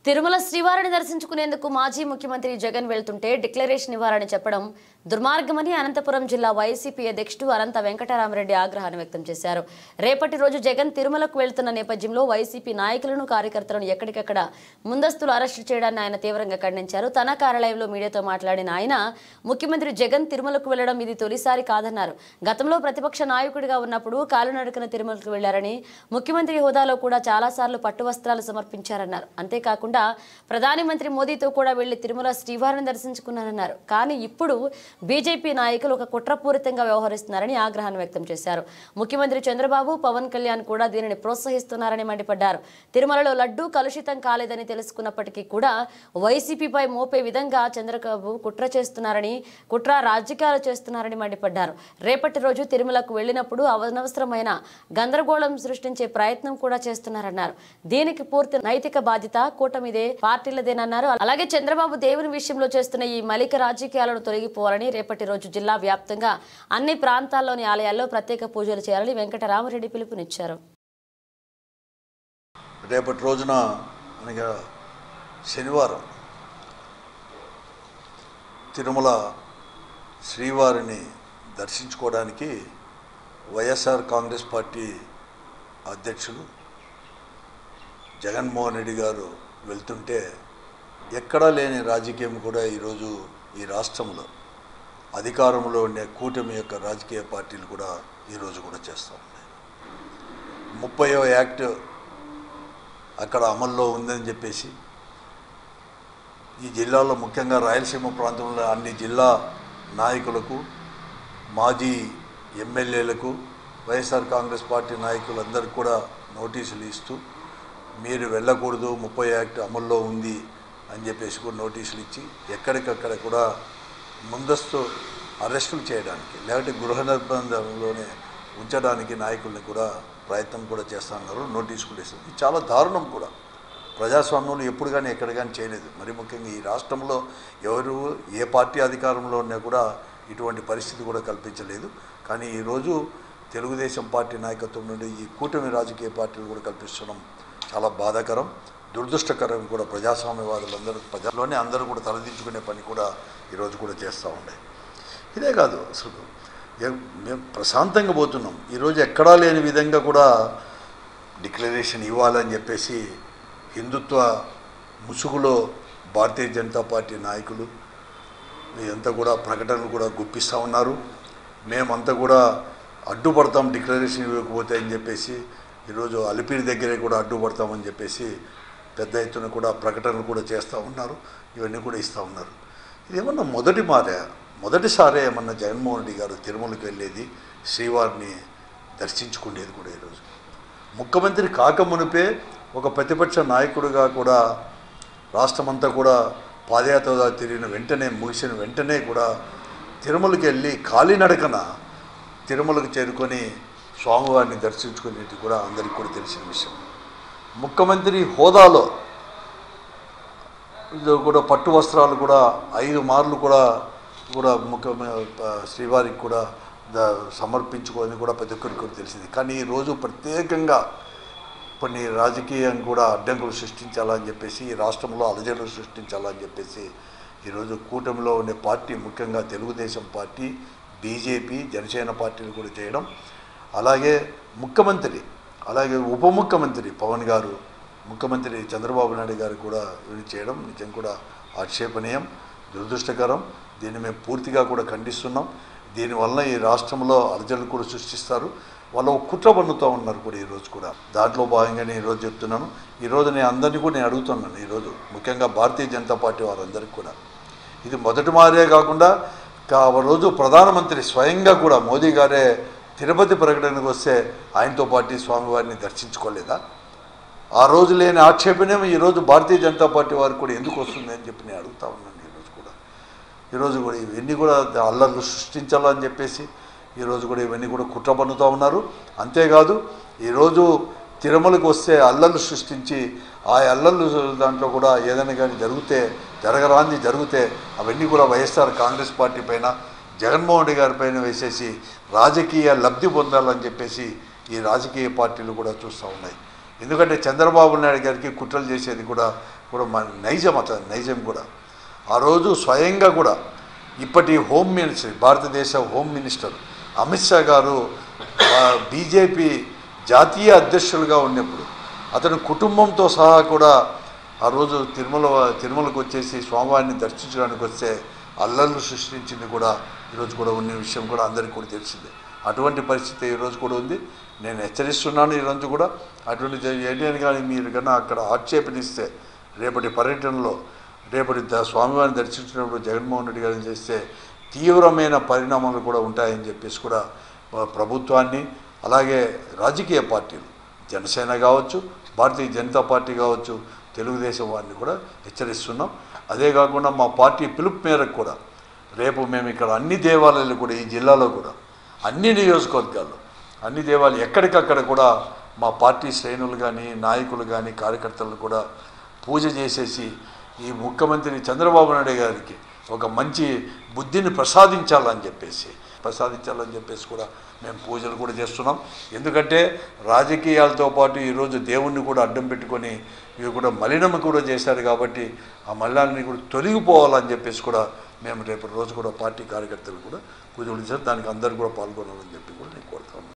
తిరుమల శ్రీవారిని దర్శించుకునేందుకు మాజీ ముఖ్యమంత్రి జగన్ వెళ్తుంటే డిక్లరేషన్ ఇవ్వాలని చెప్పడం దుర్మార్గమని అనంతపురం జిల్లా వైసీపీ అధ్యక్షుడు అనంత వెంకటరామరెడ్డి ఆగ్రహాన్ని వ్యక్తం చేశారు. రేపటి రోజు జగన్ తిరుమలకు వెళ్తున్న నేపథ్యంలో వైసీపీ నాయకులను కార్యకర్తలను ఎక్కడికక్కడ ముందస్తులు అరెస్టు చేయడాన్ని ఆయన తీవ్రంగా ఖండించారు. తన కార్యాలయంలో మీడియాతో మాట్లాడిన ఆయన ముఖ్యమంత్రి జగన్ తిరుమలకు వెళ్లడం ఇది తొలిసారి కాదన్నారు. గతంలో ప్రతిపక్ష నాయకుడిగా ఉన్నప్పుడు కాలునడకన తిరుమలకు వెళ్లారని, ముఖ్యమంత్రి హోదాలో కూడా చాలాసార్లు పట్టు వస్త్రాలు సమర్పించారన్నారు. అంతేకాకుండా ప్రధాని మంత్రి మోదీతో కూడా వెళ్లి తిరుమల శ్రీవారిని దర్శించుకున్నారన్నారు. కానీ ఇప్పుడు బీజేపీ నాయకులు ఒక కుట్రపూరితంగా వ్యవహరిస్తున్నారని ఆగ్రహాన్ని వ్యక్తం చేశారు. ముఖ్యమంత్రి చంద్రబాబు, పవన్ కళ్యాణ్ కూడా దీనిని ప్రోత్సహిస్తున్నారని మండిపడ్డారు. తిరుమలలో లడ్డూ కలుషితం కాలేదని తెలుసుకున్నప్పటికీ కూడా వైసీపీపై మోపే విధంగా చంద్రబాబు కుట్ర చేస్తున్నారని, కుట్ర రాజకీయాలు చేస్తున్నారని మండిపడ్డారు. రేపటి రోజు తిరుమలకు వెళ్లినప్పుడు అనవసరమైన గందరగోళం సృష్టించే ప్రయత్నం కూడా చేస్తున్నారన్నారు. దీనికి పూర్తి నైతిక బాధ్యత కూటమిదే, పార్టీలదేనన్నారు. అలాగే చంద్రబాబు దేవుని విషయంలో చేస్తున్న ఈ మలిక రాజకీయాలను తొలగిపోవాలని, రేపటి రోజు జిల్లా వ్యాప్తంగా అన్ని ప్రాంతాల్లోని ఆలయాల్లో ప్రత్యేక పూజలు చేయాలని వెంకటరామరెడ్డి పిలుపునిచ్చారు. రేపటి రోజున అనగా శనివారం తిరుమల శ్రీవారిని దర్శించుకోవడానికి వైఎస్ఆర్ కాంగ్రెస్ పార్టీ అధ్యక్షులు జగన్మోహన్ రెడ్డి గారు వెళ్తుంటే ఎక్కడా లేని రాజకీయం కూడా ఈరోజు ఈ రాష్ట్రంలో అధికారంలో ఉండే కూటమి యొక్క రాజకీయ పార్టీలు కూడా ఈరోజు కూడా చేస్తూ ఉన్నాయి. 30వ యాక్ట్ అక్కడ అమల్లో ఉందని చెప్పేసి ఈ జిల్లాలో ముఖ్యంగా రాయలసీమ ప్రాంతంలో అన్ని జిల్లా నాయకులకు, మాజీ ఎమ్మెల్యేలకు, వైఎస్ఆర్ కాంగ్రెస్ పార్టీ నాయకులందరికీ కూడా నోటీసులు ఇస్తూ మీరు వెళ్ళకూడదు, 30 యాక్ట్ అమల్లో ఉంది అని చెప్పేసి కూడా నోటీసులు ఇచ్చి ఎక్కడికక్కడ కూడా ముందస్తు అరెస్టులు చేయడానికి, లేకపోతే గృహ నిర్బంధంలోనే ఉంచడానికి నాయకుల్ని కూడా ప్రయత్నం కూడా చేస్తూ ఉన్నారు. నోటీసు కూడా ఇస్తుంది. ఇది చాలా దారుణం కూడా. ప్రజాస్వామ్యంలో ఎప్పుడు కానీ ఎక్కడ కానీ చేయలేదు. మరి ముఖ్యంగా ఈ రాష్ట్రంలో ఎవరు ఏ పార్టీ అధికారంలో ఉన్నా కూడా ఇటువంటి పరిస్థితి కూడా కల్పించలేదు. కానీ ఈరోజు తెలుగుదేశం పార్టీ నాయకత్వం నుండి ఈ కూటమి రాజకీయ పార్టీలు కూడా కల్పించడం చాలా బాధాకరం, దురదృష్టకరం కూడా. ప్రజాస్వామ్యవాదులందరూ ప్రజల్లోనే అందరూ కూడా తలదించుకునే పని కూడా ఈరోజు కూడా చేస్తూ ఉండే. ఇదే కాదు, అసలు మేము ప్రశాంతంగా పోతున్నాం. ఈరోజు ఎక్కడా లేని విధంగా కూడా డిక్లరేషన్ ఇవ్వాలని చెప్పేసి హిందుత్వ ముసుగులో భారతీయ జనతా పార్టీ నాయకులు ఇదంతా కూడా ప్రకటనలు కూడా గుప్పిస్తూ ఉన్నారు. మేమంతా కూడా అడ్డుపడతాం డిక్లరేషన్ ఇవ్వకపోతే అని చెప్పేసి ఈరోజు అలిపిరి దగ్గరే కూడా అడ్డుపడతామని చెప్పేసి పెద్ద ఎత్తున కూడా ప్రకటనలు కూడా చేస్తూ ఉన్నారు. ఇవన్నీ కూడా ఇస్తూ ఉన్నారు. ఇదేమన్నా మొదటిసారే ఏమన్నా జగన్మోహన్ రెడ్డి గారు తిరుమలకి వెళ్ళేది, శ్రీవారిని దర్శించుకునేది కూడా ఈరోజు. ముఖ్యమంత్రి కాకమునిపే ఒక ప్రతిపక్ష నాయకుడిగా కూడా రాష్ట్రమంతా కూడా పాదయాత్ర తిరిగిన వెంటనే, ముగిసిన వెంటనే కూడా తిరుమలకి వెళ్ళి కాలినడకన తిరుమలకు చేరుకొని స్వామివారిని దర్శించుకునేది కూడా అందరికీ కూడా తెలిసిన విషయం. ముఖ్యమంత్రి హోదాలో కూడా పట్టు వస్త్రాలు కూడా 5 మార్లు కూడా శ్రీవారికి కూడా సమర్పించుకొని కూడా ప్రతి ఒక్కరికి కూడా తెలిసింది. కానీ ఈరోజు ప్రత్యేకంగా కొన్ని రాజకీయంగా కూడా అడ్డంకులు సృష్టించాలని చెప్పేసి, ఈ రాష్ట్రంలో అలజడులు సృష్టించాలని చెప్పేసి ఈరోజు కూటమిలో ఉండే పార్టీ, ముఖ్యంగా తెలుగుదేశం పార్టీ, బీజేపీ, జనసేన పార్టీలు కూడా చేయడం, అలాగే ముఖ్యమంత్రి, అలాగే ఉప ముఖ్యమంత్రి పవన్ గారు, ముఖ్యమంత్రి చంద్రబాబు నాయుడు గారు కూడా ఇవి చేయడం నిజం కూడా ఆక్షేపణీయం, దురదృష్టకరం. దీన్ని మేము పూర్తిగా కూడా ఖండిస్తున్నాం. దీనివల్ల ఈ రాష్ట్రంలో అలజడులు కూడా సృష్టిస్తారు. వాళ్ళు కుట్ర పన్నుతూ ఉన్నారు కూడా ఈరోజు కూడా. దాంట్లో భాగంగానే ఈరోజు చెప్తున్నాను. ఈరోజు నేను అందరినీ కూడా నేను అడుగుతున్నాను. ఈరోజు ముఖ్యంగా భారతీయ జనతా పార్టీ వారందరికీ కూడా ఇది మొదటి మారే కాకుండా రోజు ప్రధానమంత్రి స్వయంగా కూడా మోదీ గారే తిరుపతి ప్రకటనకు వస్తే ఆయనతో పాటు స్వామివారిని దర్శించుకోలేదా? ఆ రోజు లేని ఆక్షేపణేమో ఈరోజు భారతీయ జనతా పార్టీ వారికి కూడా ఎందుకు వస్తుంది అని చెప్పి నేను అడుగుతా ఉన్నాను. ఈరోజు కూడా ఇవన్నీ కూడా అల్లర్లు సృష్టించాలని చెప్పేసి ఈరోజు కూడా ఇవన్నీ కూడా కుట్ర పన్నుతూ ఉన్నారు. అంతేకాదు ఈరోజు తిరుమలకు వస్తే అల్లర్లు సృష్టించి ఆ అల్లర్లు దాంట్లో కూడా ఏదైనా కానీ జరిగితే అవన్నీ కూడా వైఎస్ఆర్ కాంగ్రెస్ పార్టీ పైన, జగన్మోహన్ రెడ్డి గారి పైన వేసేసి రాజకీయ లబ్ధి పొందాలని చెప్పేసి ఈ రాజకీయ పార్టీలు కూడా చూస్తూ ఉన్నాయి. ఎందుకంటే చంద్రబాబు నాయుడు గారికి కుట్రలు చేసేది కూడా కూడా మన నైజం కూడా ఆ రోజు స్వయంగా కూడా ఇప్పటి హోమ్ మినిస్టర్, భారతదేశ హోమ్ మినిస్టర్ అమిత్ షా గారు బీజేపీ జాతీయ అధ్యక్షులుగా ఉన్నప్పుడు అతని కుటుంబంతో సహా కూడా ఆ రోజు తిరుమలకు వచ్చేసి స్వామివారిని దర్శించడానికి వస్తే అల్లర్లు సృష్టించింది కూడా ఈరోజు కూడా ఉన్న విషయం కూడా అందరికీ కూడా తెలిసిందే. అటువంటి పరిస్థితి ఈరోజు కూడా ఉంది. నేను హెచ్చరిస్తున్నాను ఈరోజు కూడా అటువంటి ఏంటి కానీ మీరు కన్నా అక్కడ ఆక్షేపణిస్తే రేపటి పర్యటనలో స్వామివారిని దర్శించినప్పుడు జగన్మోహన్ రెడ్డి గారిని చేస్తే తీవ్రమైన పరిణామాలు కూడా ఉంటాయని చెప్పేసి కూడా ప్రభుత్వాన్ని అలాగే రాజకీయ పార్టీలు జనసేన కావచ్చు, భారతీయ జనతా పార్టీ కావచ్చు, తెలుగుదేశం వారిని కూడా హెచ్చరిస్తున్నాం. అదే కాకుండా మా పార్టీ పిలుపు మేరకు కూడా రేపు మేము ఇక్కడ అన్ని దేవాలయాలు కూడా ఈ జిల్లాలో కూడా అన్ని నియోజకవర్గాల్లో అన్ని దేవాలయాలు ఎక్కడికక్కడ కూడా మా పార్టీ శ్రేణులు కానీ నాయకులు కానీ కార్యకర్తలు కూడా పూజ చేసేసి ఈ ముఖ్యమంత్రి చంద్రబాబు నాయుడు గారికి ఒక మంచి బుద్ధిని ప్రసాదించాలని చెప్పేసి కూడా మేము పూజలు కూడా చేస్తున్నాం. ఎందుకంటే రాజకీయాలతో పాటు ఈరోజు దేవుణ్ణి కూడా అడ్డం పెట్టుకొని ఇవి కూడా మలినం కూడా చేశారు కాబట్టి ఆ మలినాన్ని కూడా తొలగిపోవాలని చెప్పేసి కూడా మేము రేపటి రోజు కూడా పార్టీ కార్యకర్తలు కూడా పూజలు చేశారు. దానికి అందరూ కూడా పాల్గొనాలని చెప్పి కూడా నేను కోరుతున్నాను.